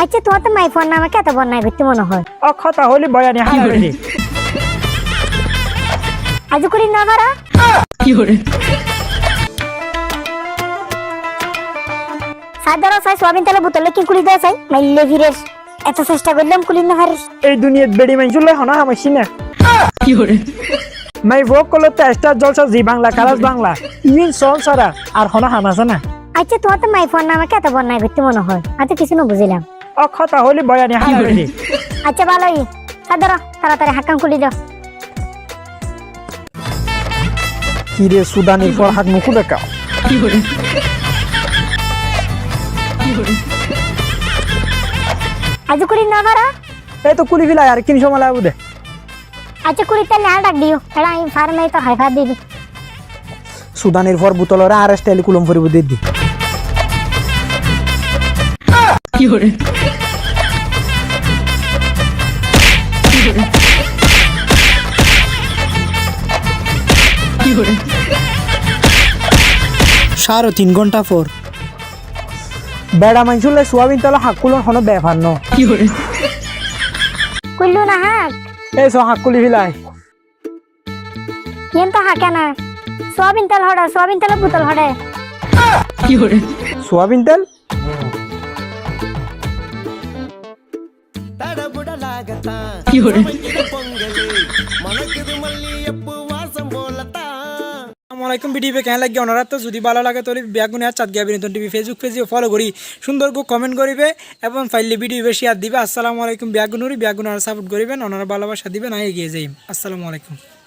আচ্ছা তোমার তো মাই ফোন নামে কত বন্যায় করতে মনে হয় কথা হলি বয়ানি হারানি আজ করি না পারা সাধারণ সাই সোয়াবিন তেলে বোতলে কি কুলি দেয় চাই মাইলে ফিরেস এত চেষ্টা করলাম কুলি না পারিস এই দুনিয়াত বেড়ি মাইজুলে হনা হামাইছি না মাই ভোগ করলে তো star Jalsha Zee Bangla Colors Bangla ইন সন সারা আর হনা হামাছে না আচ্ছা তোমার তো মাই ফোন নামে কত বন্যায় করতে মনে হয় আমি কিছু না বুঝিলাম কথা হলি বয়ানি হারানি আচ্ছা ভালোই সাধারণ তাড়াতাড়ি হাকাম কুলি দাও কি রে সুদানির পর হাত মুখু দেখাও আজ করি না পারা এই তো কুলি ফিলাই আর কিন সময় লাগবে দে আচ্ছা করি তাহলে আর ডাক দিও এটা আমি ফার্ম নাই তো হাইফা দিবি সুদানির পর বোতলরে আর স্টাইল কুলম ফরিব দে দি সাড়ে 3 ঘন্টা পর বেড়া মাইজুলে সোয়াবিন তেল হাকুলন হনো ব্যাপার ন কুল্লু না হাক এই সো হাকুলি ফিলাই ಏನ್ ತ ಹಾಕ್ಯಾನ ಸೋಯಾಬೀನ್ ತೆಲ್ ಹೊಡ ಸೋಯಾಬೀನ್ ತೆಲ್ ಬುತ್ತಲ್ ಹೊಡೆ সোয়াবিন তেল தடபுடலாகத்தான் பொங்கலே மணக்குது மல்லியப்பு வாசம் போலத்தான் আসসালামাইকুম ভিডিও কেন লাগে ওনারা তো যদি ভালো লাগে তাহলে ব্যাগুনে আর চাঁদ গিয়া বিনোদন টিভি ফেসবুক পেজে ফলো করি সুন্দর করে কমেন্ট করিবে এবং ফাইলে ভিডিও বেশি আর দিবে আসসালামু আলাইকুম ব্যাগুনুরি ব্যাগুনার সাপোর্ট করিবেন ওনারা ভালোবাসা দিবেন এগিয়ে যাই আসসালামু আলাইকুম।